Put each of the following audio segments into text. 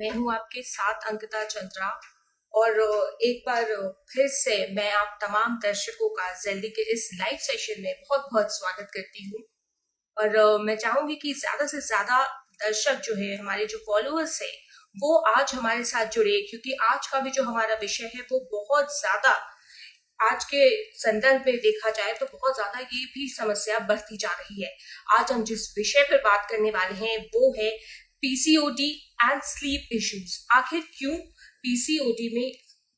मैं हूँ आपके साथ अंकिता चंद्रा। और एक बार फिर से मैं आप तमाम दर्शकों का जल्दी के इस लाइव सेशन में बहुत बहुत स्वागत करती हूँ। और मैं चाहूंगी कि ज्यादा से ज्यादा दर्शक जो है, हमारे जो फॉलोअर्स है, वो आज हमारे साथ जुड़े, क्योंकि आज का भी जो हमारा विषय है वो बहुत ज्यादा आज के संदर्भ में देखा जाए तो बहुत ज्यादा ये भी समस्या बढ़ती जा रही है। आज हम जिस विषय पर बात करने वाले हैं वो है पीसीओडी एंड स्लीप इश्यूज। आखिर क्यों पीसीओडी में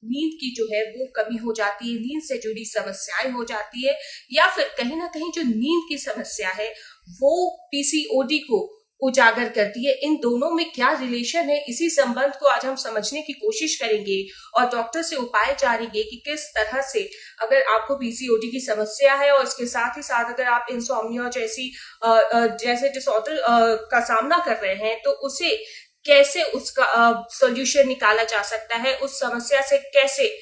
नींद की जो है वो कमी हो जाती है, नींद से जुड़ी समस्याएं हो जाती है, या फिर कहीं ना कहीं जो नींद की समस्या है वो पीसीओडी को उजागर करती है। इन दोनों में क्या रिलेशन है, इसी संबंध को आज हम समझने की कोशिश करेंगे और डॉक्टर से उपाय जानेंगे कि किस तरह से, अगर आपको पीसीओडी की समस्या है और इसके साथ ही साथ अगर आप इंसोम्निया जैसे डिसऑर्डर का सामना कर रहे हैं, तो उसे कैसे उसका सॉल्यूशन निकाला जा सकता है, उस समस्या से कैसे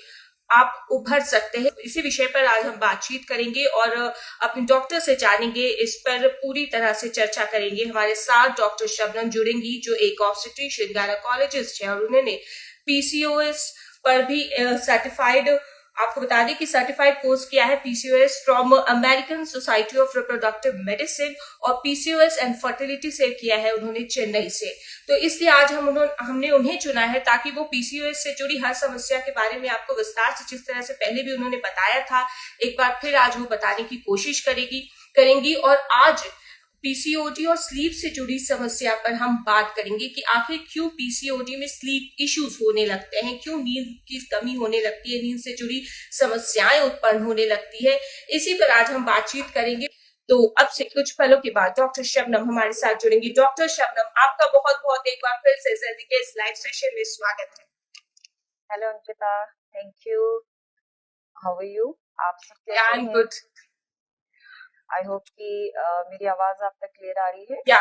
आप उभर सकते हैं। इसी विषय पर आज हम बातचीत करेंगे और अपने डॉक्टर से जानेंगे, इस पर पूरी तरह से चर्चा करेंगे। हमारे साथ डॉक्टर शबनम जुड़ेंगी जो एक ऑब्स्टेट्रिशियन गायनेकोलॉजिस्ट है और उन्होंने पीसीओएस पर भी सर्टिफाइड, आपको बता दें कि सर्टिफाइड कोर्स किया है PCOS from American society of reproductive medicine, और पीसीओएस एंड फर्टिलिटी से किया है उन्होंने चेन्नई से। तो इसलिए आज हमने उन्हें चुना है ताकि वो पीसीओएस से जुड़ी हर समस्या के बारे में आपको विस्तार से, जिस तरह से पहले भी उन्होंने बताया था, एक बार फिर आज वो बताने की कोशिश करेंगी। और आज पीसीओडी और स्लीप से जुड़ी समस्या पर हम बात करेंगे कि आखिर क्यों पीसीओडी में स्लीप इश्यूज होने लगते हैं, क्यों नींद की कमी होने लगती है, नींद से जुड़ी समस्याएं उत्पन्न होने लगती है। इसी पर आज हम बातचीत करेंगे। तो अब से कुछ पलों के बाद डॉक्टर शबनम हमारे साथ जुड़ेंगी। डॉक्टर शबनम, आपका बहुत बहुत एक बार फिर से जल्दी के इस लाइव सेशन में स्वागत है। Hello Ankita, thank you. How are you? आप सब कैसे आई एम हैं? गुड। आई होप कि मेरी आवाज आप तक क्लियर आ रही है। या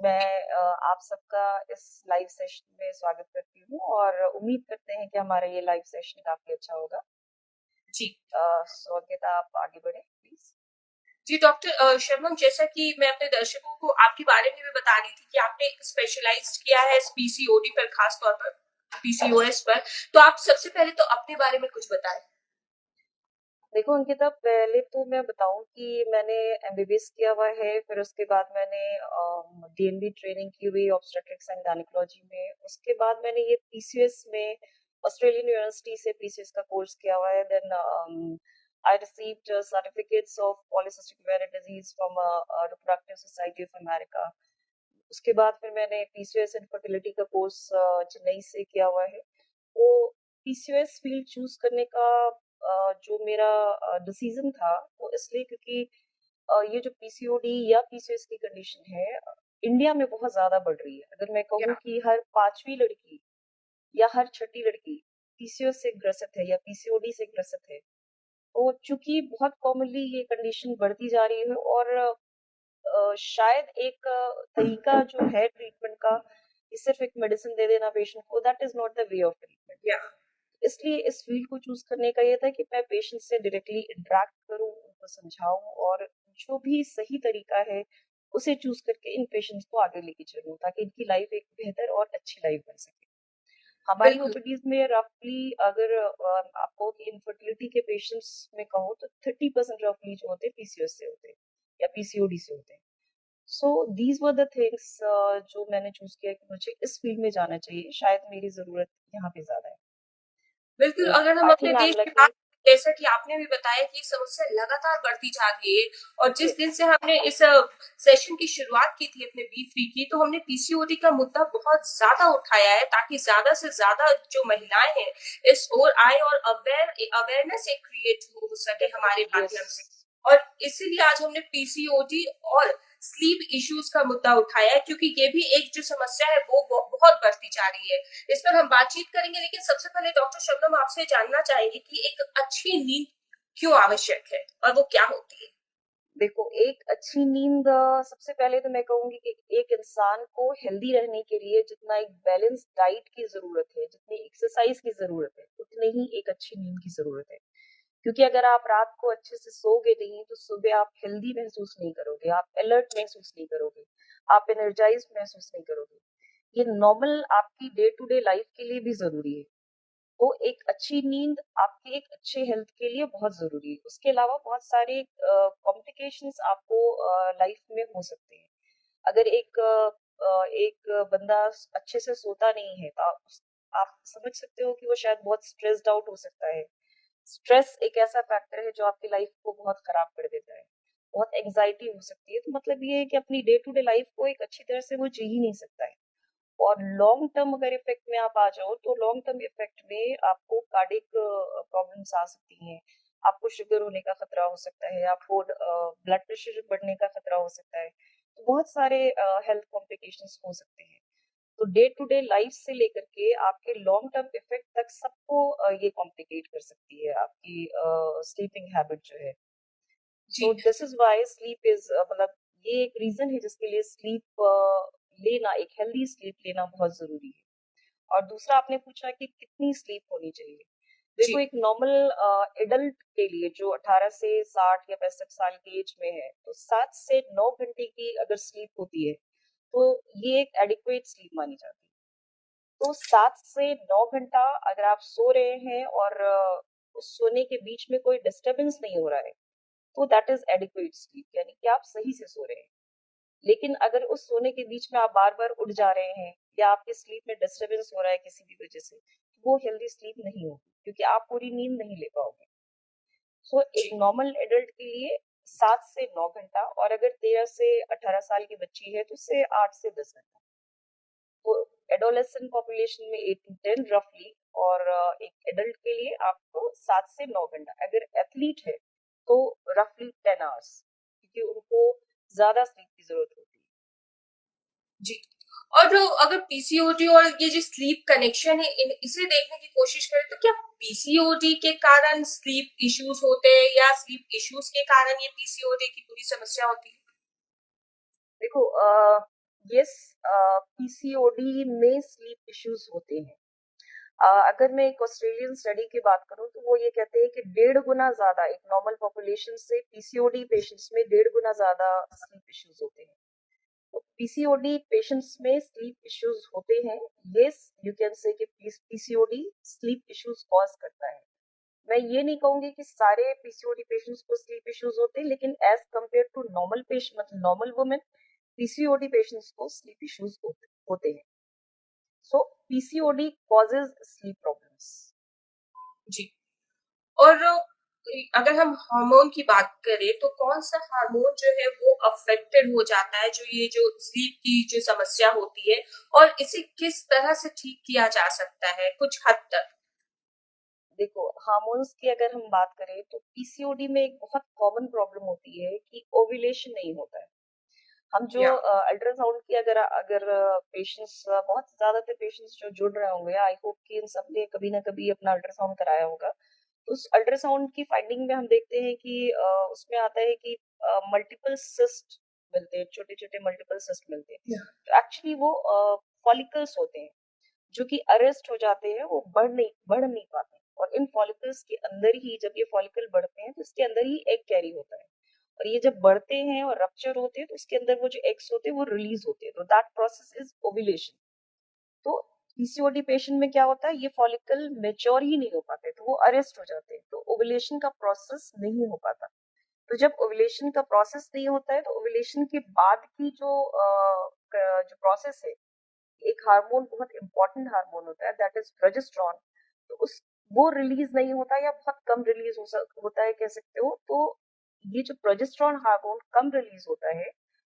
मैं आप सबका इस लाइव सेशन में स्वागत करती हूँ और उम्मीद करते हैं कि हमारा ये लाइव सेशन काफी अच्छा होगा। जी। अंकिता, आप आगे बढ़े प्लीज। जी डॉक्टर शर्मन, जैसा कि मैं अपने दर्शकों को आपके बारे में भी बता रही थी कि आपने स्पेशलाइज किया है पीसीओडी पर, खास तौर पर पीसीओएस पर, तो आप सबसे पहले तो अपने बारे में कुछ बताएं। देखो अंकिता, पहले तो मैं बताऊं कि मैंने एमबीबीएस किया हुआ है, फिर उसके बाद मैंने डीएनबी ट्रेनिंग की हुई ऑब्स्टेट्रिक्स एंड गायनेकोलॉजी में। उसके बाद मैंने ये पीसीओएस में ऑस्ट्रेलियन यूनिवर्सिटी से पीसीओएस का कोर्स किया हुआ है। Then I received certificates of polycystic ovarian disease from reproductive society of America. उसके बाद फिर मैंने पीसीओएस एंड फर्टिलिटी का कोर्स चेन्नई से किया हुआ है। तो पीसीओएस फील्ड चूज करने का जो मेरा डिसीजन था वो इसलिए क्योंकि ये जो पीसीओडी या पीसीओएस की कंडीशन है इंडिया में बहुत ज्यादा बढ़ रही है। अगर मैं कहूँ या कि हर पांचवी लड़की या हर छठी लड़की पीसीओएस से ग्रसित है या पीसीओडी से ग्रसित है। तो चूंकि बहुत कॉमनली ये कंडीशन बढ़ती जा रही है और शायद एक तरीका जो है ट्रीटमेंट का कि सिर्फ एक मेडिसिन दे देना पेशेंट को, that is not the way of treatment. या इसलिए इस फील्ड को चूज करने का ये था कि मैं पेशेंट से डायरेक्टली इंटरेक्ट करूं, उनको समझाऊं और जो भी सही तरीका है उसे चूज करके इन पेशेंट्स को आगे लेके चलूं ताकि इनकी लाइफ एक बेहतर और अच्छी लाइफ बन सके। हमारी बिल्कुल। ओपीडीज में रफली अगर आपको इनफर्टिलिटी के पेशेंट्स में कहूँ तो 30% रफली जो होते हैं पीसीओएस से होते हैं या पीसीओडी से होते हैं। So these were the things जो मैंने चूज किया कि मुझे इस फील्ड में जाना चाहिए, शायद मेरी जरूरत यहाँ पे ज्यादा है। बिल्कुल, तो अगर हम आई अपने थिंक आई एम देश की लकी। बात, जैसा कि आपने भी बताया कि समस्या लगातार बढ़ती जा रही है, और जिस दिन यस। से हमने इस सेशन की शुरुआत की थी अपने बी फ्री की, तो हमने पीसीओडी का मुद्दा बहुत ज्यादा उठाया है ताकि ज्यादा से ज्यादा जो महिलाएं हैं इस ओर आए और अवेयरनेस एक क्रिएट हो सके हमारे डेफिनेटली यस। माध्यम से। और इसीलिए आज हमने पीसीओडी और स्लीप इश्यूज का मुद्दा उठाया है, क्योंकि ये भी एक जो समस्या है वो बहुत बढ़ती जा रही है। इस पर हम बातचीत करेंगे, लेकिन सबसे पहले डॉक्टर शबनम आपसे जानना चाहेंगे कि एक अच्छी नींद क्यों आवश्यक है और वो क्या होती है। देखो, एक अच्छी नींद सबसे पहले तो मैं कहूंगी कि एक इंसान को हेल्दी रहने के लिए जितना एक बैलेंस डाइट की जरूरत है, जितनी एक्सरसाइज की जरूरत है, उतनी ही एक अच्छी नींद की जरूरत है। क्योंकि अगर आप रात को अच्छे से सोगे नहीं तो सुबह आप हेल्दी महसूस नहीं करोगे, आप अलर्ट महसूस नहीं करोगे, आप एनर्जाइज महसूस नहीं करोगे। ये नॉर्मल आपकी डे टू डे लाइफ के लिए भी ज़रूरी है। तो एक अच्छी नींद आपके एक अच्छे हेल्थ के लिए बहुत ज़रूरी है। उसके अलावा बहुत सारे कॉम्प्लिकेशंस आपको लाइफ में हो सकते हैं। अगर एक बंदा अच्छे से सोता नहीं है तो आप समझ सकते हो कि वो शायद बहुत स्ट्रेस्ड आउट हो सकता है। स्ट्रेस एक ऐसा फैक्टर है जो आपकी लाइफ को बहुत खराब कर देता है। बहुत एंजाइटी हो सकती है, तो मतलब ये है कि अपनी डे टू डे लाइफ को एक अच्छी तरह से वो जी ही नहीं सकता है। और लॉन्ग टर्म अगर इफेक्ट में आप आ जाओ तो लॉन्ग टर्म इफेक्ट में आपको कार्डिक प्रॉब्लम्स आ सकती हैं। आपको शुगर होने का खतरा हो सकता है, आपको ब्लड प्रेशर बढ़ने का खतरा हो सकता है। तो बहुत सारे हेल्थ कॉम्प्लिकेशंस हो सकते हैं। तो डे टू डे लाइफ से लेकर के आपके लॉन्ग टर्म इफेक्ट तक सबको ये कॉम्प्लिकेट कर सकती है आपकी स्लीपिंग हैबिट जो है। सो जी this is why sleep is मतलब ये एक रीजन है जिसके लिए स्लीप लेना, एक हेल्दी स्लीप लेना बहुत जरूरी है। और दूसरा आपने पूछा कि कितनी स्लीप होनी चाहिए। देखो, जी एक नॉर्मल एडल्ट के लिए जो 18 से 60 या 65 साल की एज में है, तो 7 से 9 घंटे की अगर स्लीप होती है तो ये एक एडिक्वेट स्लीप मानी जाती है। तो 7 से 9 घंटा अगर आप सो रहे हैं और उस सोने के बीच में कोई डिस्टरबेंस नहीं हो रहा है, तो दैट इज एडिक्वेट स्लीप, यानी कि आप सही से सो रहे हैं। लेकिन अगर उस सोने के बीच में आप बार बार उठ जा रहे हैं या आपके स्लीप में डिस्टरबेंस हो रहा है किसी भी वजह से, तो वो हेल्दी स्लीप नहीं होगी, क्योंकि आप पूरी नींद नहीं ले पाओगे। सो एक जी नॉर्मल एडल्ट के लिए 7 से 9 घंटा, और अगर 13 से 18 साल की बच्ची है तो उससे 8 से 10 घंटा। तो एडोलेसेंट पॉपुलेशन में 8 to 10 रफली, और एक एडल्ट के लिए आपको 7 से 9 घंटा। अगर एथलीट है तो रफली 10 आवर्स, क्योंकि उनको ज्यादा स्लीप की जरूरत होती है। जी। और जो अगर पीसीओडी और ये जो स्लीप कनेक्शन है इसे देखने की कोशिश करें तो क्या पीसीओडी के कारण स्लीप इश्यूज होते हैं या स्लीप इश्यूज के कारण ये पीसीओडी की पूरी समस्या होती है? देखो, यस, पीसीओडी में स्लीप इश्यूज होते हैं। अगर मैं एक ऑस्ट्रेलियन स्टडी की बात करूं तो वो ये कहते हैं कि 1.5 गुना ज्यादा एक नॉर्मल पॉपुलेशन से पीसीओडी पेशेंट्स में 1.5 गुना ज्यादा स्लीप इश्यूज होते हैं। तो पीसीओडी पेशेंट्स में स्लीप इश्यूज होते हैं। यस, यू कैन से कि पीसीओडी स्लीप इश्यूज कॉज करता है। मैं ये नहीं कहूंगी कि सारे पीसीओडी पेशेंट्स को स्लीप इश्यूज होते हैं, लेकिन as compare to normal patient, मतलब नॉर्मल वुमेन, पीसीओडी पेशेंट्स को स्लीप इश्यूज होते हैं। So PCOD causes sleep problems. जी। और अगर हम हार्मोन की बात करें तो कौन सा हार्मोन जो है वो अफेक्टेड हो जाता है जो ये जो स्लीप की जो समस्या होती है और इसे किस तरह से ठीक किया जा सकता है कुछ हद तक? देखो, हार्मोन्स की अगर हम बात करें तो पीसीओडी में एक बहुत कॉमन प्रॉब्लम होती है कि ओव्यूलेशन नहीं होता है। हम जो या अल्ट्रासाउंड की अगर अगर पेशेंट्स, बहुत ज्यादातर पेशेंट्स जो जुड़ रहे होंगे, आई होप कि इन सब ने कभी ना कभी अपना अल्ट्रासाउंड कराया होगा। तो उस अल्ट्रासाउंड की फाइंडिंग में हम देखते हैं कि उसमें आता है कि मल्टीपल सिस्ट मिलते हैं, छोटे छोटे मल्टीपल सिस्ट मिलते हैं। या तो एक्चुअली वो फॉलिकल्स होते हैं जो कि अरेस्ट हो जाते हैं, वो बढ़ नहीं पाते। और इन फॉलिकल्स के अंदर ही, जब ये फॉलिकल बढ़ते हैं तो इसके अंदर ही एग कैरी होता है। और ये जब बढ़ते हैं और रप्चर होते हैं तो इसके अंदर वो जो एग्स होते हैं वो रिलीज होते हैं, तो दैट प्रोसेस इज ओव्यूलेशन। तो पीसीओडी पेशेंट में क्या होता है, ये फॉलिकल मेच्योर ही नहीं हो पाते, तो वो अरेस्ट हो जाते हैं, तो ओव्यूलेशन का प्रोसेस नहीं हो पाता। तो जब ओव्यूलेशन का प्रोसेस नहीं होता है तो ओव्यूलेशन के बाद की जो प्रोसेस है, एक हार्मोन, बहुत इंपॉर्टेंट हार्मोन होता है, दैट इज प्रोजेस्टेरॉन। तो उस वो रिलीज नहीं होता या बहुत कम रिलीज होता है, कह सकते हो। तो ये जो प्रोजेस्टेरॉन हार्मोन कम रिलीज होता है,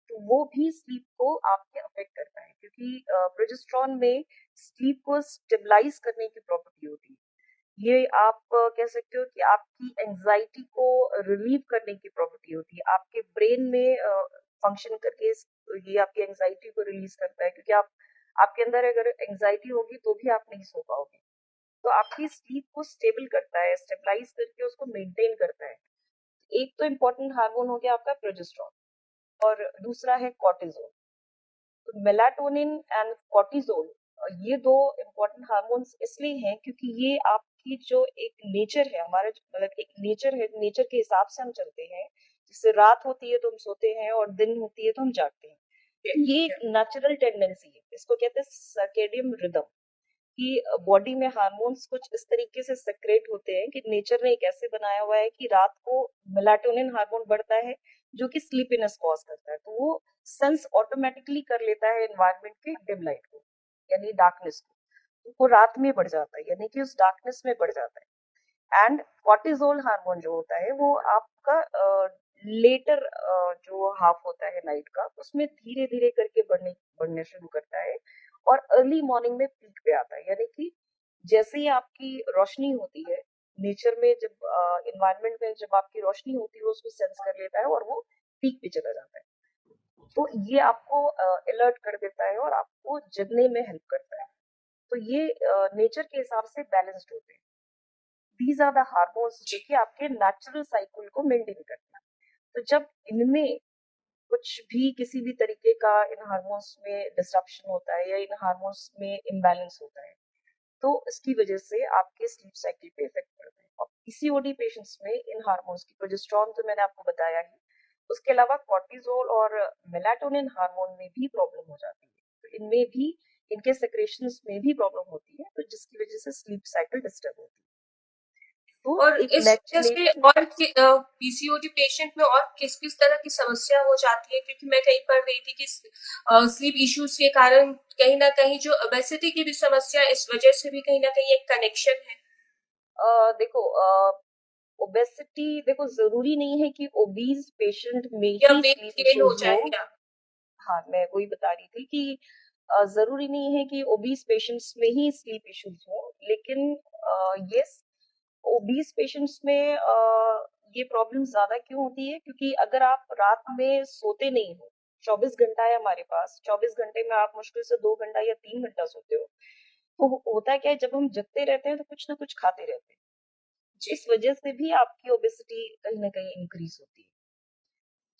तो वो भी स्लीप को आपके अफेक्ट करता है, क्योंकि प्रोजेस्टेरॉन में स्लीप को स्टेबलाइज करने की प्रॉपर्टी होती है। ये आप कह सकते हो कि आपकी एंजाइटी को रिलीव करने की प्रॉपर्टी होती है, आपके ब्रेन में फंक्शन करके ये आपकी एंजाइटी को रिलीज करता है, क्योंकि आप, आपके अंदर अगर एंजाइटी होगी तो भी आप नहीं सो पाओगे। तो आपकी स्लीप को स्टेबल करता है, स्टेबलाइज करके उसको मेंटेन करता है। एक तो इम्पोर्टेंट हार्मोन हो गया आपका प्रोजेस्टेरॉन, और दूसरा है कॉर्टिजोल। तो मेलाटोनिन एंड कॉर्टिजोल, ये दो इम्पोर्टेंट हार्मोन्स इसलिए हैं क्योंकि ये आपकी जो एक नेचर है, हमारा मतलब एक नेचर है, नेचर के हिसाब से हम चलते हैं। जैसे रात होती है तो हम सोते हैं और दिन होती है तो हम जागते हैं। ये एक नेचुरल टेंडेंसी है, इसको कहते हैं सर्केडियन रिदम, कि बॉडी में हार्मोन्स कुछ इस तरीके से सेक्रेट होते हैं कि नेचर ने एक ऐसे बनाया हुआ है कि रात को मेलाटोनिन हार्मोन बढ़ता है जो कि स्लीपीनेस कॉज करता है, तो वो सेंस ऑटोमेटिकली कर लेता है एनवायरनमेंट के डिम लाइट को, यानी डार्कनेस को, तो वो रात में बढ़ जाता है, यानी कि उस डार्कनेस में बढ़ जाता है। एंड कॉर्टिजोल हार्मोन जो होता है वो आपका लेटर जो हाफ होता है नाइट का, उसमें धीरे धीरे करके बढ़ने शुरू करता है और अर्ली मॉर्निंग में पीक पे आता है, यानी कि जैसे ही आपकी रोशनी होती है नेचर में, जब इन्वायरमेंट में जब आपकी रोशनी होती है वो उसको सेंस कर लेता है और वो पीक पे चला जाता है, तो ये आपको अलर्ट कर देता है और आपको जगने में हेल्प करता है। तो ये नेचर के हिसाब से बैलेंस्ड होते हैं। दीज आर द हार्मोन्स जो जी। कि आपके नेचुरल साइकिल को मेंटेन करते हैं। तो जब इनमें कुछ भी किसी भी तरीके का इन हार्मोन्स में डिसरप्शन होता है या इन हार्मोन्स में इम्बैलेंस होता है, तो इसकी वजह से आपके स्लीप साइकिल पे इफेक्ट पड़ता है। और पीसीओडी पेशेंट्स में इन हार्मोन्स की, प्रोजेस्टेरॉन तो मैंने आपको बताया ही, उसके अलावा कॉर्टिजोल और मेलाटोनिन हार्मोन में भी प्रॉब्लम हो जाती है, तो इनमें भी, इनके सेक्रेशंस में भी प्रॉब्लम होती है, तो जिसकी वजह से स्लीप साइकिल डिस्टर्ब होती है। तो और एक इस वजह से नेचुरल, और पीसीओडी पेशेंट में और किस किस तरह की समस्या हो जाती है, क्योंकि मैं कहीं पढ़ रही थी कि स्लीप इश्यूज के कारण कहीं ना कहीं जो ओबेसिटी की भी समस्या, इस वजह से भी कहीं ना कहीं एक कनेक्शन है। देखो ओबेसिटी, देखो जरूरी नहीं है कि ओबीज पेशेंट में या ही वेट स्लीप गेन हो इश्यूज हो। जाए क्या? हाँ, मैं वही बता रही थी कि जरूरी नहीं है कि ओबीज पेशेंट्स में ही स्लीप इश्यूज हो, लेकिन यस, ओबीज पेशेंट्स में ये प्रॉब्लम ज्यादा क्यों होती है, क्योंकि अगर आप रात में सोते नहीं हो, 24 घंटा है हमारे पास, 24 घंटे में आप मुश्किल से 2 घंटा या 3 घंटा सोते हो, तो होता क्या है, जब हम जगते रहते हैं तो कुछ ना कुछ खाते रहते हैं, जी। इस वजह से भी आपकी ओबेसिटी कहीं ना कहीं इंक्रीज होती है।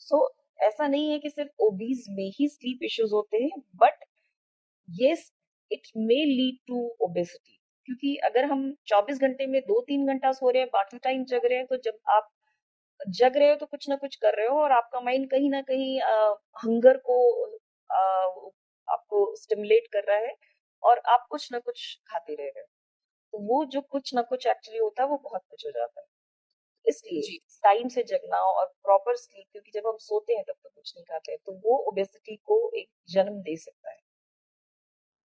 सो ऐसा नहीं है कि सिर्फ ओबीज में ही स्लीप इश्यूज होते हैं, but yes, it may lead to obesity, क्योंकि अगर हम 24 घंटे में 2-3 घंटा सो रहे हैं, बाकी टाइम जग रहे हैं, तो जब आप जग रहे हो तो कुछ ना कुछ कर रहे हो और आपका माइंड कहीं ना कहीं हंगर को आपको स्टिमुलेट कर रहा है और आप कुछ ना कुछ खाते रह रहे हो, तो वो जो कुछ ना कुछ एक्चुअली होता है वो बहुत कुछ हो जाता है। इसलिए जी। टाइम से जगना और प्रॉपर स्लीप, क्योंकि जब हम सोते हैं तब तो कुछ नहीं खाते हैं, तो वो ओबेसिटी को एक जन्म दे सकता है।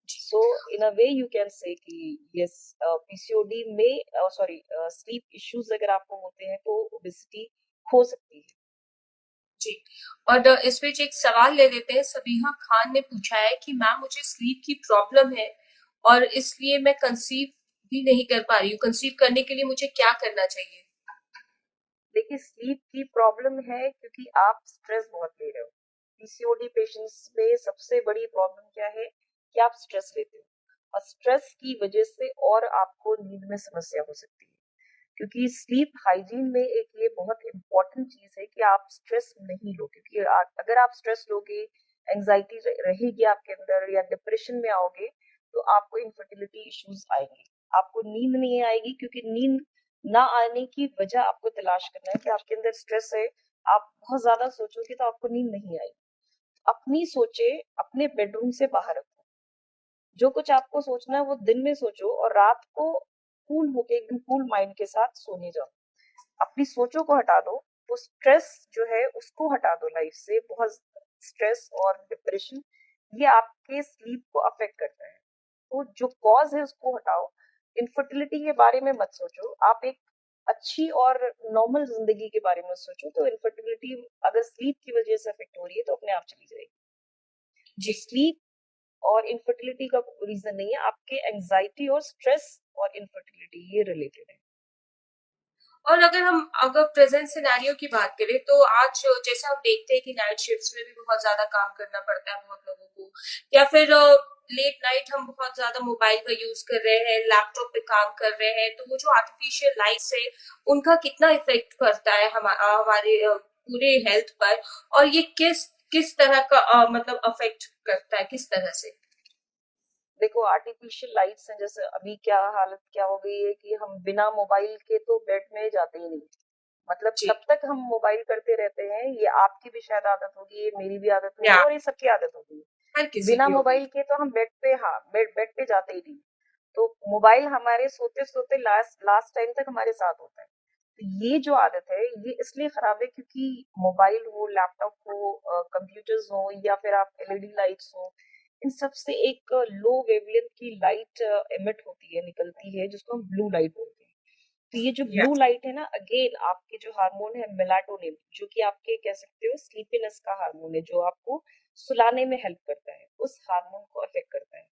जी। सो इन अ वे यू कैन से कि यस, पीसीओडी में, सॉरी, स्लीप इश्यूज अगर आपको होते हैं तो ओबेसिटी हो सकती है। जी। और इस बीच एक सवाल ले लेते हैं। सबीहा खान ने पूछा है कि मैम मुझे स्लीप की प्रॉब्लम है और इसलिए मैं कंसीव भी नहीं कर पा रही हूँ। कंसीव करने के लिए मुझे क्या करना चाहिए? देखिए, स्लीप की प्रॉब्लम है क्योंकि आप स्ट्रेस बहुत ले रहे हो। पीसीओडी पेशेंट्स में सबसे बड़ी प्रॉब्लम क्या है कि आप स्ट्रेस लेते हो, और स्ट्रेस की वजह से और आपको नींद में समस्या हो सकती है, क्योंकि स्लीप हाइजीन में एक ये बहुत इंपॉर्टेंट चीज है कि आप स्ट्रेस नहीं लो, क्योंकि अगर आप स्ट्रेस लोगे, एंजाइटी रहेगी आपके अंदर या डिप्रेशन में आओगे, तो आपको इनफर्टिलिटी इश्यूज आएंगे, आपको नींद नहीं आएगी, क्योंकि नींद ना आने की वजह आपको तलाश करना है कि आपके अंदर स्ट्रेस है, आप बहुत ज्यादा सोचोगे तो आपको नींद नहीं आएगी। अपनी सोचे अपने बेडरूम से बाहर रखो, जो कुछ आपको सोचना है वो दिन में सोचो और रात को कूल होके एकदम कूल माइंड के साथ सोने जाओ, अपनी सोचों को हटा दो, तो स्ट्रेस जो है उसको हटा दो लाइफ से। बहुत स्ट्रेस और डिप्रेशन ये आपके स्लीप को अफेक्ट करता है, तो जो कॉज है उसको हटाओ। इनफर्टिलिटी के बारे में मत सोचो, आप एक अच्छी और नॉर्मल जिंदगी के बारे में सोचो, तो इनफर्टिलिटी अगर स्लीप की वजह से अफेक्ट हो रही है तो अपने आप चली जाएगी। तो जी। स्लीप और इनफर्टिलिटी का रीजन नहीं है, आपके एंजाइटी और स्ट्रेस और इनफर्टिलिटी ये रिलेटेड है। और अगर प्रेजेंट सिनेरियो की बात करें तो आज जैसा हम देखते हैं कि नाइट शिफ्ट्स में भी बहुत ज्यादा काम करना पड़ता है बहुत लोगों को, या फिर लेट नाइट हम बहुत ज्यादा मोबाइल का यूज कर रहे हैं, लैपटॉप पे काम कर रहे हैं, तो वो जो आर्टिफिशियल लाइट्स है उनका कितना इफेक्ट पड़ता है हमारे पूरे हेल्थ पर, और ये किस किस तरह का मतलब अफेक्ट करता है, किस तरह से? देखो, आर्टिफिशियल लाइट्स हैं, जैसे अभी क्या हालत क्या हो गई है कि हम बिना मोबाइल के तो बेड में जाते ही नहीं, मतलब जी। कब तक हम मोबाइल करते रहते हैं, ये आपकी भी शायद आदत होगी, ये मेरी भी आदत या होगी और ये सबकी आदत होगी। हर किसी बिना की होगी। मोबाइल के तो हम बेड पे, हाँ, बेड पे जाते ही नहीं। तो मोबाइल हमारे सोते सोते लास्ट लास्ट टाइम तक हमारे साथ होता है। तो ये जो आदत है ये इसलिए खराब है क्योंकि मोबाइल हो, लैपटॉप हो, कंप्यूटर्स हो या फिर आप एलईडी लाइट्स हो, इन सब से एक लो वेवलेंथ की लाइट एमिट होती है, निकलती है, जिसको हम ब्लू लाइट बोलते हैं। तो ये जो या ब्लू लाइट है ना, अगेन आपके जो हार्मोन है मेलाटोनिन, जो कि आपके कह सकते हो स्लीपीनेस का हार्मोन है, जो आपको सुलाने में हेल्प करता है, उस हार्मोन को अफेक्ट करता है।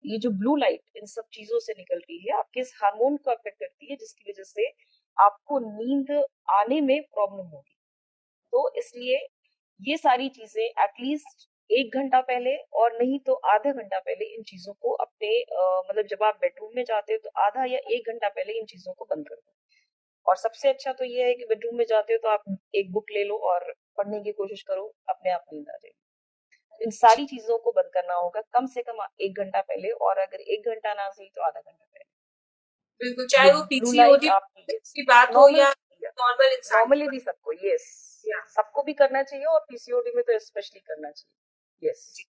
ये जो ब्लू लाइट इन सब चीजों से निकल रही है, आपके इस हार्मोन को अफेक्ट करती है, जिसकी वजह से आपको नींद आने में प्रॉब्लम होगी। तो इसलिए ये सारी चीजें एटलीस्ट 1 घंटा पहले और नहीं तो आधा घंटा पहले इन चीजों को अपने मतलब जब आप बेडरूम में जाते हो तो आधा या 1 घंटा पहले इन चीजों को बंद कर दो। और सबसे अच्छा तो ये है कि बेडरूम में जाते हो तो आप एक बुक ले लो और पढ़ने की कोशिश करो, अपने आप नींद आ जाएगी। इन जी, सारी चीजों को बंद करना होगा कम से कम 1 घंटा पहले, और अगर 1 घंटा ना सही तो आधा घंटा पहले। बिल्कुल, ये चाहे वो ब्लू लाइट पीसीओडी आपकी, यस, की बात हो नॉर्मल, या नॉर्मल इंसान की नॉर्मली भी बात। सबको, यस, या सबको भी करना चाहिए और पीसीओडी में तो स्पेशली करना चाहिए, यस। जी।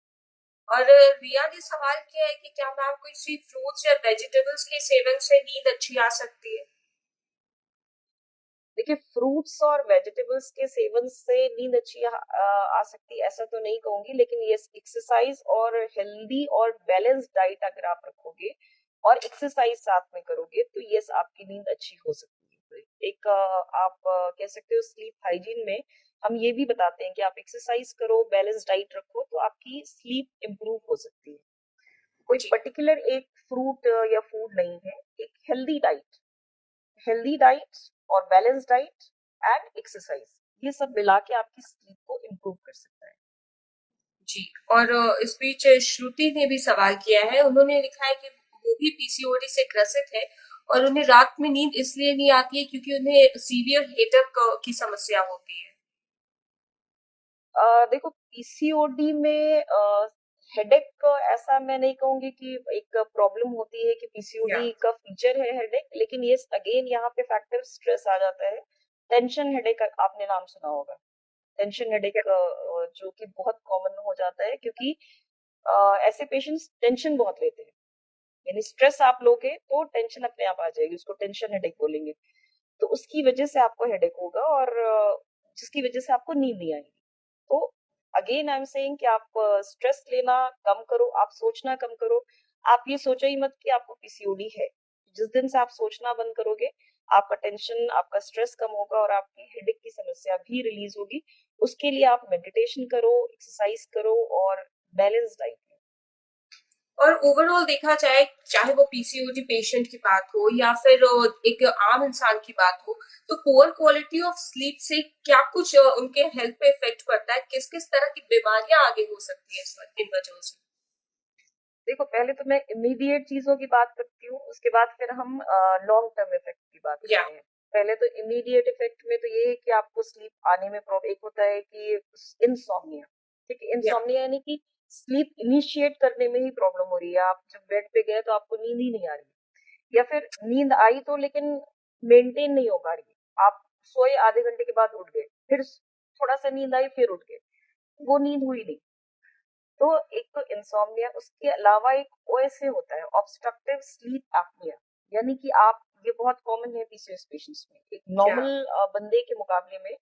और रिया ने सवाल किया है कि क्या मैम किसी फ्रूट्स या वेजिटेबल्स के सेवन से नींद अच्छी आ सकती है? देखिए, फ्रूट्स और वेजिटेबल्स के सेवन से नींद अच्छी आ सकती है ऐसा तो नहीं कहूंगी, लेकिन यस, एक्सरसाइज और हेल्दी और बैलेंस डाइट अगर आप रखोगे और एक्सरसाइज साथ में करोगे तो यस, आपकी नींद अच्छी हो सकती है। एक आप कह सकते हो स्लीप हाइजीन में हम ये भी बताते हैं कि आप एक्सरसाइज करो, बैलेंस डाइट रखो तो आपकी स्लीप इंप्रूव हो सकती है। कोई जी। पर्टिकुलर एक फ्रूट या फूड नहीं है, एक हेल्दी डाइट और बैलेंस डाइट एंड एक्सरसाइज, ये सब मिला के आपकी स्लीप को इम्प्रूव कर सकता है। जी। और इस बीच श्रुति ने भी सवाल किया है, उन्होंने लिखा है कि वो भी पीसीओडी से ग्रसित है और उन्हें रात में नींद इसलिए नहीं आती है क्योंकि उन्हें सीवियर हेडेक की समस्या होती है। देखो, पीसीओडी में हेडेक ऐसा मैं नहीं कहूंगी कि एक प्रॉब्लम होती है कि या पीसीओडी का फीचर है हेडेक, लेकिन ये अगेन यहाँ पे फैक्टर स्ट्रेस आ जाता है। टेंशन हेडेक आपने नाम सुना होगा, टेंशन या हेडेक जो कि बहुत कॉमन हो जाता है क्योंकि ऐसे पेशेंट्स टेंशन बहुत लेते हैं, यानी स्ट्रेस आप लोगे तो टेंशन अपने आप आ जाएगी, उसको टेंशन हेडेक बोलेंगे। तो उसकी वजह से आपको हेडेक होगा और जिसकी वजह से आपको नींद नहीं आएगी। तो अगेन आई एम सेइंग कि आप स्ट्रेस लेना कम करो, आप सोचना कम करो। आप ये सोचो ही मत कि आपको पीसीओडी है। जिस दिन से आप सोचना बंद करोगे, आपका टेंशन, आपका स्ट्रेस कम होगा और आपकी हेडेक की समस्या भी रिलीज होगी। उसके लिए आप मेडिटेशन करो, एक्सरसाइज करो और बैलेंस डाइट लो। और ओवरऑल देखा जाए, चाहे वो पीसीओडी पेशेंट की बात हो या फिर एक आम इंसान की बात हो, तो पुअर क्वालिटी ऑफ स्लीप से क्या कुछ उनके हेल्थ पे इफेक्ट पड़ता है? किस किस तरह की बीमारियां आगे हो सकती है इन वजहों से? देखो, पहले तो मैं इमीडिएट चीजों की बात करती हूँ, उसके बाद फिर हम लॉन्ग टर्म इफेक्ट की बात या करते हैं। पहले तो इमीडिएट इफेक्ट में तो ये है कि आपको स्लीप आने में प्रॉब्लम, एक होता है कि इंसोम्निया। ठीक है, या इंसोम्निया यानी कि स्लीप इनिशिएट करने में ही प्रॉब्लम हो रही है, आप जब बेड पे गए तो आपको नींद ही नहीं आ रही, या फिर नींद आई तो लेकिन मेंटेन नहीं हो पा रही, आप सोए आधे घंटे के बाद उठ गए, फिर थोड़ा सा नींद आई फिर उठ गए, वो नींद हुई नहीं। तो एक तो इंसोम्निया, उसके अलावा एक ओएसए होता है, ऑब्स्ट्रक्टिव स्लीप एप्निया, यानी कि आप, ये बहुत कॉमन है पीसीओएस पेशेंट्स में, एक या नॉर्मल बंदे के मुकाबले में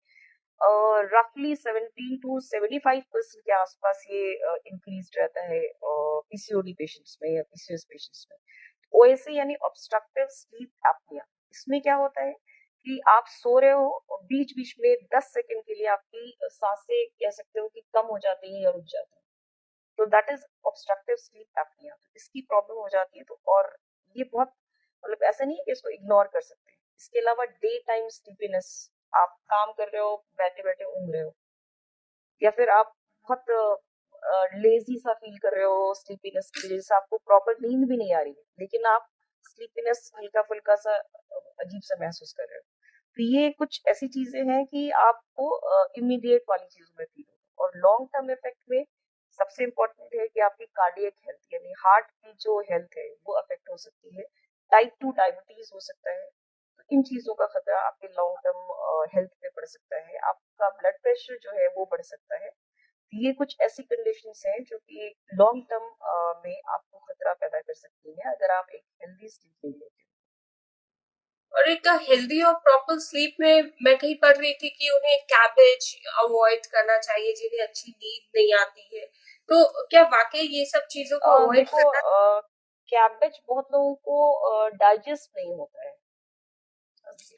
रफली 17 to 75% के आसपास ये इंक्रीज रहता है पीसीओडी पेशेंट्स में या पीसीओएस पेशेंट्स में। ओएसए यानी ऑब्स्ट्रक्टिव स्लीप एप्निया, इसमें क्या होता है कि आप सो रहे हो और बीच बीच में 10 सेकंड के लिए आपकी सांसें कह सकते हो कि कम हो जाती है या रुक जाती है। तो that is obstructive sleep apnoea, तो इसकी प्रॉब्लम हो जाती है। तो और ये बहुत, मतलब ऐसा नहीं है कि इसको इग्नोर कर सकते हैं। इसके अलावा डे टाइम स्लीपीनेस, आप काम कर रहे हो, बैठे बैठे ऊँघ रहे हो, या फिर आप बहुत लेजी सा फील कर रहे हो स्लीपीनेस की वजह से, आपको प्रॉपर नींद भी नहीं आ रही है लेकिन आप स्लीपीनेस हल्का फुल्का सा अजीब सा महसूस कर रहे हो। तो ये कुछ ऐसी चीजें हैं कि आपको इमीडिएट वाली चीजों में फील होगा, और लॉन्ग टर्म इफेक्ट में सबसे इम्पोर्टेंट है कि आपकी कार्डियक हेल्थ यानी हार्ट की जो हेल्थ है वो अफेक्ट हो सकती है। टाइप 2 डायबिटीज हो सकता है। तो इन चीजों का खतरा आपके लॉन्ग टर्म हेल्थ पे पड़ सकता है। आपका ब्लड प्रेशर जो है वो बढ़ सकता है। ये कुछ ऐसी कंडीशंस हैं जो कि लॉन्ग टर्म में आपको खतरा पैदा कर सकती हैं अगर आप एक हेल्दी स्लीप नहीं लेते हो। और एक हेल्दी और प्रॉपर स्लीप में मैं कहीं पढ़ रही थी कि उन्हें कैबेज अवॉइड करना चाहिए जिन्हें अच्छी नींद नहीं आती है। तो क्या वाकई ये सब चीजों को अवॉइड देखो, करना? कैबेज बहुत लोगों को डाइजेस्ट नहीं होता है।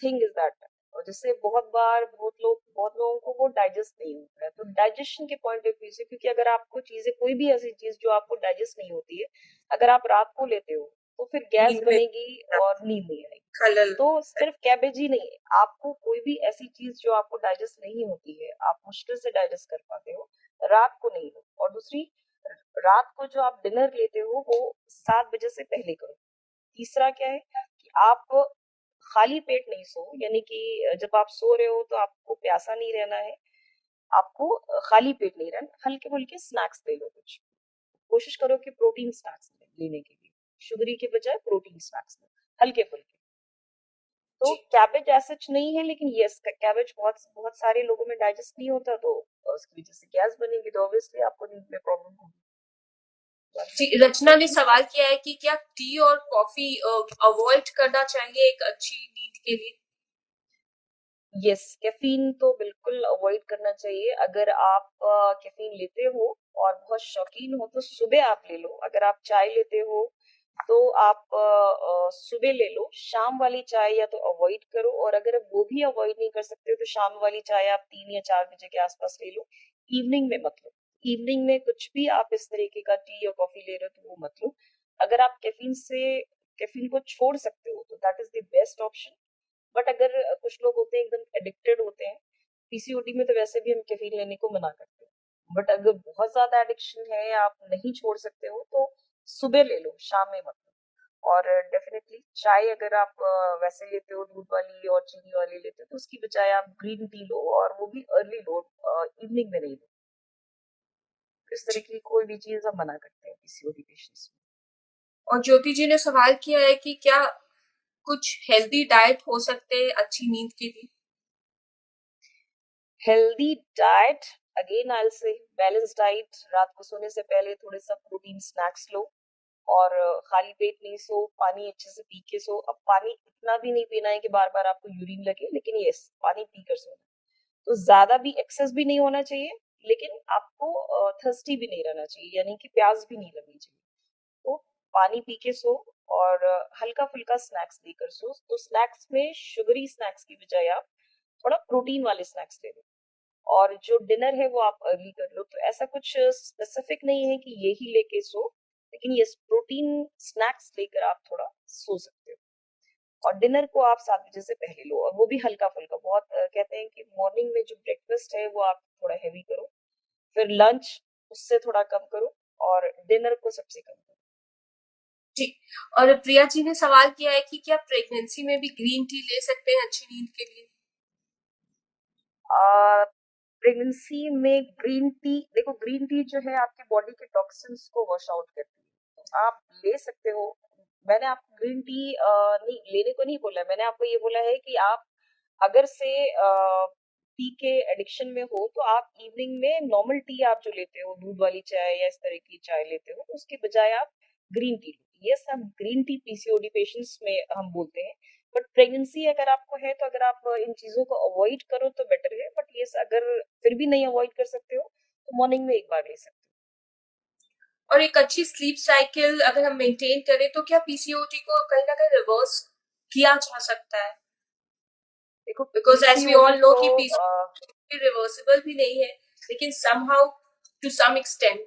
थिंग इज दैट, और जिससे बहुत लोगों को वो डाइजेस्ट नहीं होता है। तो डाइजेशन के पॉइंट ऑफ व्यू से, क्योंकि अगर आपको चीजें, कोई भी ऐसी चीज जो आपको डाइजेस्ट नहीं होती है, अगर आप रात को लेते हो तो फिर गैस नींद में बनेगी और नींद नहीं आएगी। खलल। तो सिर्फ कैबेज ही नहीं है, आपको कोई भी ऐसी चीज जो आपको डाइजेस्ट नहीं होती है, आप मुश्किल से डाइजेस्ट कर पाते हो, रात को नहीं लो। और दूसरी, रात को जो आप डिनर लेते हो वो 7 बजे से पहले करो। तीसरा क्या है कि आप खाली पेट नहीं सो, यानी कि जब आप सो रहे हो तो आपको प्यासा नहीं रहना है। आपको खाली पेट नहीं रहना, हल्के फुल्के स्नैक्स ले लो कुछ। कोशिश करो कि प्रोटीन स्नैक्स लेने के लिए, शुगरी के बजाय प्रोटीन स्नैक्स लो, हल्के फुल्के। तो जी। कैबेज ऐसा नहीं है, लेकिन यस, कैबेज बहुत बहुत सारे लोगों में डाइजेस्ट नहीं होता, तो उसकी वजह से गैस बनेगी, तो ऑब्वियसली आपको नींद में प्रॉब्लम होगी। जी, रचना ने सवाल किया है कि क्या टी और कॉफी अवॉइड करना चाहिए एक अच्छी नींद के लिए? यस, कैफीन तो बिल्कुल अवॉइड करना चाहिए। अगर आप कैफीन लेते हो और बहुत शौकीन हो तो सुबह आप ले लो। अगर आप चाय लेते हो तो आप सुबह ले लो। शाम वाली चाय या तो अवॉइड करो, और अगर वो भी अवॉइड नहीं कर सकते हो तो शाम वाली चाय आप 3 या 4 बजे के आसपास ले लो। इवनिंग में मत लो। इवनिंग में कुछ भी आप इस तरीके का टी या कॉफी ले रहे हो तो वो मत लो। अगर आप कैफीन को छोड़ सकते हो तो that is the best option. But अगर कुछ लोग होते हैं एकदम एडिक्टेड होते हैं, पीसीओडी में तो वैसे भी हम कैफीन लेने को मना करते हैं। बट अगर बहुत ज्यादा एडिक्शन है या आप नहीं छोड़ सकते हो तो सुबह ले लो, शाम में मत लो। और डेफिनेटली चाय अगर आप वैसे लेते हो, दूध वाली और चीनी वाली लेते हो, तो उसकी बजाय आप ग्रीन टी लो, और वो भी अर्ली लो, इवनिंग में नहीं लो। इस तरह जी। की कोई भी चीज हम मना करते हैं पीसीओडी पेशेंट्स में। और ज्योति जी ने सवाल किया है कि क्या कुछ हेल्दी डाइट हो सकते हैं अच्छी नींद के लिए? Healthy diet, again I will say balance diet. रात को सोने से पहले थोड़े सा प्रोटीन स्नैक्स लो, और खाली पेट नहीं सो, पानी अच्छे से पी के सो। अब पानी इतना भी नहीं पीना है कि बार बार आपको यूरिन लगे, लेकिन यस, पानी पी कर सोना। तो ज्यादा भी एक्सेस भी नहीं होना चाहिए, लेकिन आपको थर्स्टी भी नहीं रहना चाहिए, यानी कि प्यास भी नहीं लगनी चाहिए। तो पानी पी के सो, और हल्का फुल्का स्नैक्स लेकर सो। तो स्नैक्स में शुगरी स्नैक्स की बजाय आप थोड़ा प्रोटीन वाले स्नैक्स ले लो, और जो डिनर है वो आप अर्ली कर लो। तो ऐसा कुछ स्पेसिफिक नहीं है कि यही लेके सो, लेकिन ये प्रोटीन स्नैक्स लेकर आप थोड़ा सो सकते हो। और डिनर को आप 7 बजे से पहले लो, और वो भी हल्का फुल्का। बहुत कहते हैं कि मॉर्निंग में जो ब्रेकफास्ट है वो आप थोड़ा हैवी करो, फिर लंच उससे थोड़ा कम करो, और डिनर को सबसे कम करो। जी। और प्रिया जी ने सवाल किया है कि क्या प्रेगनेंसी में भी ग्रीन टी ले सकते हैं अच्छी नींद के लिए? प्रेगनेंसी में ग्रीन टी, देखो ग्रीन टी जो है आपके बॉडी के टॉक्सिन्स को वॉश आउट करती है, तो आप ले सकते हो। मैंने आपको ग्रीन टी नहीं लेने को नहीं बोला, मैंने आपको ये बोला है कि आप अगर से टी के एडिक्शन में हो तो आप इवनिंग में नॉर्मल टी आप जो लेते हो, दूध वाली चाय या इस तरह की चाय लेते हो, उसके बजाय आप ग्रीन टी लो। यस, हम ग्रीन टी पीसीओडी पेशेंट्स में हम बोलते हैं। बट प्रेगनेंसी अगर आपको है तो अगर आप इन चीजों को अवॉइड करो तो बेटर है। बट यस, अगर फिर भी नहीं अवॉइड कर सकते हो तो मॉर्निंग में एक बार ले सकते और एक अच्छी स्लीप साइकिल अगर हम मेंटेन करें तो क्या पीसीओडी को कहीं ना कहीं रिवर्स किया जा सकता है? हो। देखो, because as we PCOD all know को कि पीसीओडी रिवर्सिबल भी नहीं है, लेकिन समहाउ टू सम एक्सटेंट।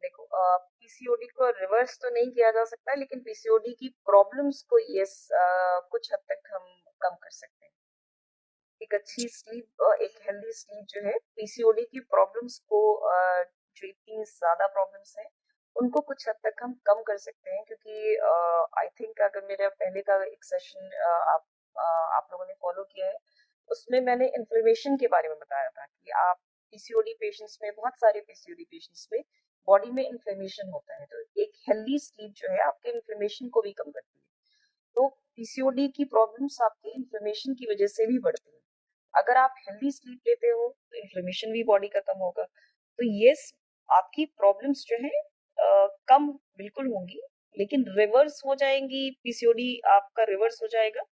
देखो, पीसीओडी को रिवर्स तो नहीं किया जा सकता, लेकिन पीसीओडी की प्रॉब्लम्स को यस कुछ हद तक हम कम कर सकते हैं। एक अच्छी स्लीप, एक हेल्दी स्लीप जो है पीसीओडी की प्रॉब्लम्स को, जो इतनी ज्यादा प्रॉब्लम्स हैं उनको कुछ हद तक हम कम कर सकते हैं। क्योंकि आई थिंक अगर मेरा पहले का एक सेशन आप लोगों ने फॉलो किया है, उसमें मैंने इन्फ्लेमेशन के बारे में बताया था कि आप पीसीओडी पेशेंट्स में, बहुत सारे पीसीओडी पेशेंट्स में बॉडी में इन्फ्लेमेशन होता है। तो एक हेल्दी स्लीप जो है आपके इन्फ्लेमेशन को भी कम करती है। तो पीसीओडी की प्रॉब्लम्स आपकी इन्फ्लेमेशन की वजह से भी बढ़ती है। अगर आप हेल्दी स्लीप लेते हो तो इन्फ्लेमेशन भी बॉडी का कम होगा। तो ये आपकी प्रॉब्लम्स जो है कम बिल्कुल होंगी, लेकिन रिवर्स हो जाएंगी, पीसीओडी आपका रिवर्स हो जाएगा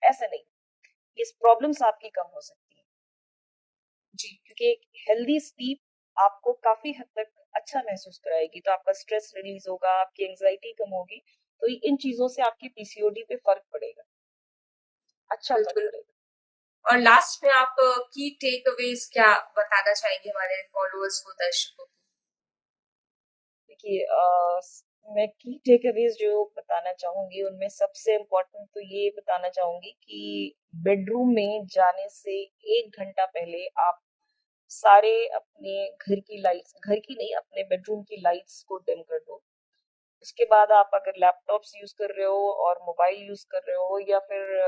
ऐसा नहीं। ये प्रॉब्लम्स आपकी कम हो सकती है जी। क्योंकि एक हेल्दी स्लीप आपको काफी हद तक अच्छा महसूस कराएगी, तो आपका स्ट्रेस रिलीज होगा, आपकी एंजाइटी कम होगी, तो इन चीजों से आपकी पीसीओडी पे फर्क पड़ेगा, अच्छा फर्क बिल्कुल। पड़ेगा। और लास्ट में आप की टेक अवेज क्या बताना चाहेंगे हमारे फॉलोअर्स को, दर्शकों को? देखिए मैं की टेकअवेज जो बताना चाहूंगी उनमें सबसे इम्पोर्टेंट तो ये बताना चाहूंगी कि बेडरूम में जाने से 1 घंटा पहले आप सारे अपने घर की लाइट्स, घर की नहीं अपने बेडरूम की लाइट्स को डिम कर दो। उसके बाद आप अगर लैपटॉप्स यूज कर रहे हो और मोबाइल यूज कर रहे हो या फिर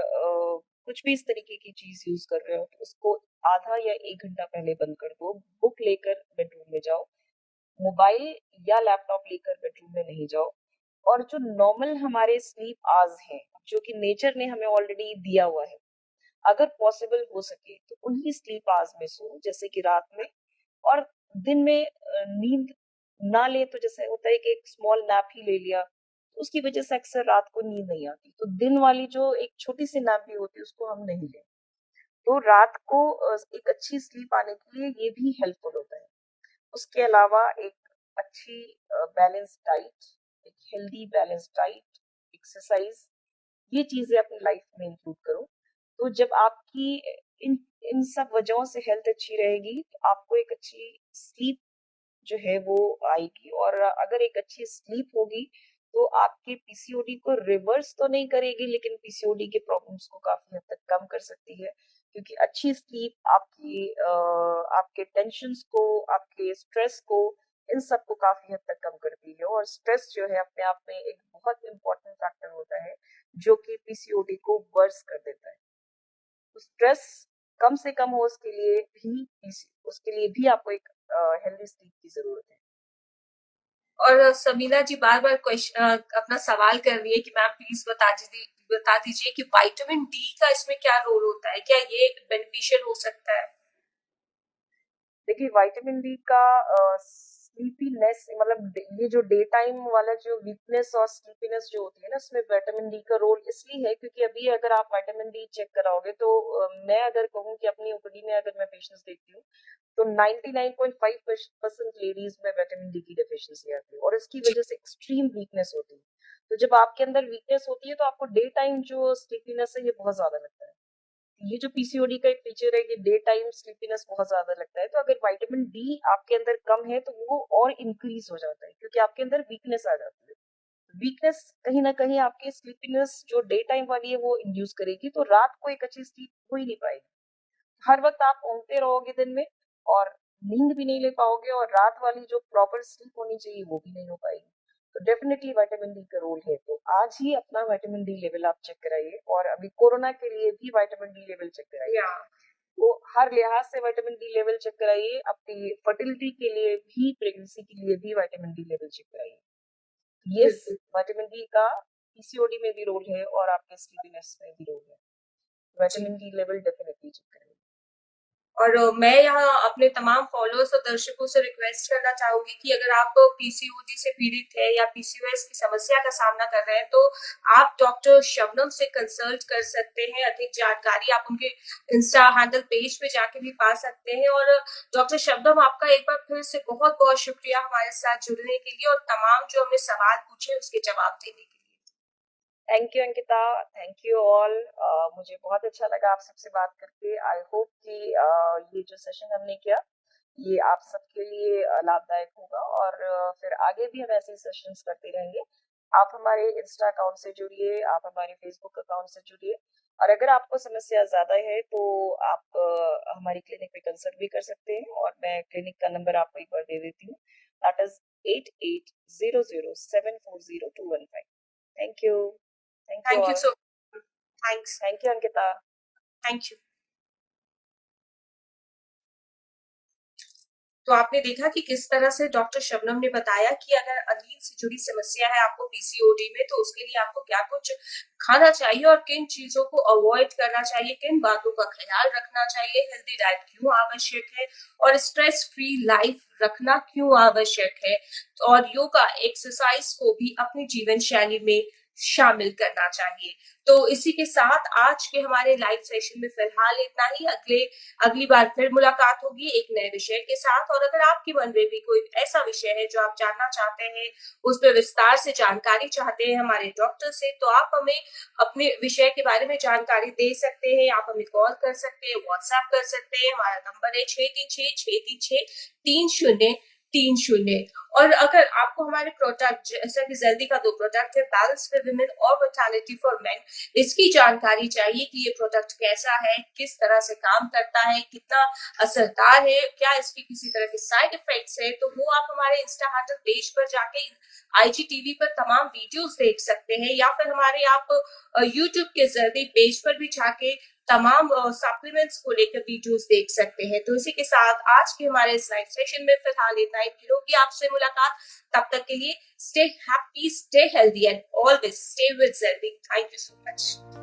कुछ भी इस तरीके की चीज यूज कर रहे हो तो उसको आधा या 1 घंटा पहले बंद कर दो। बुक लेकर बेडरूम में जाओ, मोबाइल या लैपटॉप लेकर बेडरूम में नहीं जाओ। और जो नॉर्मल हमारे स्लीप आवर्स हैं जो कि नेचर ने हमें ऑलरेडी दिया हुआ है, अगर पॉसिबल हो सके तो उन्हीं स्लीप आवर्स में सो, जैसे कि रात में। और दिन में नींद ना ले तो जैसे होता है कि एक स्मॉल नैप ही ले लिया, तो उसकी वजह से अक्सर रात को नींद नहीं आती, तो दिन वाली जो एक छोटी सी नैप भी होती है उसको हम नहीं लें। तो रात को एक अच्छी स्लीप आने के लिए ये भी हेल्पफुल होता है। उसके अलावा एक अच्छी बैलेंस डाइट, एक हेल्दी बैलेंस डाइट, एक्सरसाइज, ये चीजें अपनी लाइफ में इंक्लूड करो। तो जब आपकी इन इन सब वजहों से हेल्थ अच्छी रहेगी तो आपको एक अच्छी स्लीप जो है वो आएगी। और अगर एक अच्छी स्लीप होगी तो आपके पीसीओडी को रिवर्स तो नहीं करेगी, लेकिन पीसीओडी के प्रॉब्लम्स को काफी हद तक कम कर सकती है, क्योंकि अच्छी स्लीप आपकी आपके टेंशन्स को, आपके स्ट्रेस को, इन सब को काफी हद तक कम करती है। और स्ट्रेस जो है अपने आप में एक बहुत इंपॉर्टेंट फैक्टर होता है जो कि पीसीओडी को वर्स कर देता है। तो स्ट्रेस कम से कम हो उसके लिए भी आपको एक हेल्दी स्लीप की जरूरत है। और समीना जी बार बार क्वेश्चन अपना सवाल कर रही है कि मैम प्लीज बता दीजिए कि विटामिन डी का इसमें क्या रोल होता है, क्या ये बेनिफिशियल हो सकता है? देखिए विटामिन डी का स्लीपीनेस, मतलब ये जो डे टाइम वाला जो वीकनेस और स्लीपीनेस जो होती है ना, उसमें विटामिन डी का रोल इसलिए है क्योंकि अभी अगर आप विटामिन डी चेक कराओगे तो मैं अगर कहूँ कि अपनी ओपीडी में अगर मैं पेशेंट्स देखती हूँ तो 99.5% लेडीज में विटामिन डी की डेफिशिएंसी आती है और इसकी जी। वजह से एक्सट्रीम वीकनेस होती है। तो जब आपके अंदर वीकनेस होती है तो आपको डे टाइम जो स्लीपीनेस है ये बहुत ज्यादा लगता है। ये जो पीसीओडी का एक फीचर है कि डे टाइम स्लीपीनेस बहुत ज्यादा लगता है, तो अगर विटामिन डी आपके अंदर कम है तो वो और इंक्रीज हो जाता है क्योंकि आपके अंदर वीकनेस आ जाती है। वीकनेस कहीं ना कहीं आपकी स्लीपीनेस जो डे टाइम वाली है वो इंड्यूस करेगी, तो रात को एक अच्छी स्लीप हो ही नहीं पाएगी। हर वक्त आप ऊँघते रहोगे दिन में और नींद भी नहीं ले पाओगे और रात वाली जो प्रॉपर स्लीप होनी चाहिए वो भी नहीं हो पाएगी। तो डेफिनेटली विटामिन डी का रोल है, तो आज ही अपना विटामिन डी लेवल आप चेक कराइए और अभी कोरोना के लिए भी विटामिन डी लेवल चेक कराइए। या तो हर लिहाज से विटामिन डी लेवल चेक कराइए, अपनी फर्टिलिटी के लिए भी, प्रेगनेंसी के लिए भी विटामिन डी लेवल चेक कराइए। यस, बिल्कुल। विटामिन डी का पीसीओडी में भी रोल है और आपके स्लीपीनेस में भी रोल है। जी। Vitamin D level definitely check कराइए। और मैं यहाँ अपने तमाम फॉलोअर्स और दर्शकों से रिक्वेस्ट करना चाहूंगी कि अगर आप पीसीओडी से पीड़ित है या पीसीओएस की समस्या का सामना कर रहे हैं तो आप डॉक्टर शबनम से कंसल्ट कर सकते हैं। अधिक जानकारी आप उनके इंस्टा हैंडल पेज पे जाके भी पा सकते हैं। और डॉक्टर शबनम, आपका एक बार फिर से बहुत बहुत शुक्रिया हमारे साथ जुड़ने के लिए और तमाम जो हमने सवाल पूछे उसके जवाब देने के लिए। Thank you Ankita, thank you all. मुझे बहुत अच्छा लगा आप सबसे बात करके। आई होप कि ये जो सेशन हमने किया ये आप सबके लिए लाभदायक होगा और फिर आगे भी हम ऐसे सेशंस करते रहेंगे। आप हमारे इंस्टा अकाउंट से जुड़िए, आप हमारे फेसबुक अकाउंट से जुड़िए और अगर आपको समस्या ज्यादा है तो आप हमारी क्लिनिक पे कंसल्ट भी कर सकते हैं और मैं क्लिनिक का नंबर आपको एक बार दे देती हूँ। That is 8800740215। Thank you, thank you thank you all. So thanks. Thank you Ankita. Thank you. तो आपने देखा कि किस तरह से डॉक्टर शबनम ने बताया कि अगर नींद से जुड़ी समस्या है आपको पीसीओडी में, तो उसके लिए आपको क्या कुछ खाना चाहिए और किन चीजों को अवॉइड करना चाहिए, किन बातों का ख्याल रखना चाहिए, हेल्दी डाइट क्यों आवश्यक है और स्ट्रेस फ्री लाइफ रखना क्यों आवश्यक है, और योगा एक्सरसाइज को भी अपनी जीवन शैली में शामिल करना चाहिए। तो इसी के साथ आज के हमारे लाइव सेशन में फिलहाल इतना ही। अगली बार फिर मुलाकात होगी एक नए विषय के साथ। और अगर आपके मन में भी कोई ऐसा विषय है जो आप जानना चाहते हैं, उस पर विस्तार से जानकारी चाहते हैं हमारे डॉक्टर से, तो आप हमें अपने विषय के बारे में जानकारी दे सकते हैं। आप हमें कॉल कर सकते हैं, व्हाट्सएप कर सकते हैं। हमारा नंबर है 636-636-30303। और अगर आपको हमारे प्रोडक्ट, जैसा कि जल्दी का 2 प्रोडक्ट है, बैलेंस फॉर विमेन और विटालिटी फॉर मेन, इसकी जानकारी चाहिए कि ये प्रोडक्ट कैसा है, किस तरह से काम करता है, कितना असरदार है, क्या इसकी किसी तरह के साइड इफेक्ट्स है, तो वो आप हमारे इंस्टा हैंडल पेज पर जाके आईजीटीवी पर तमाम वीडियोस देख सकते हैं, या फिर हमारे आप यूट्यूब के जल्दी पेज पर भी जाके तमाम सप्लीमेंट्स को लेकर वीडियोस देख सकते हैं। तो इसी के साथ आज के हमारे इस लाइव सेशन में फिलहाल इतना ही। फिर होगी आपसे मुलाकात, तब तक के लिए stay happy, stay healthy and always stay with जल्दी। Thank you so much.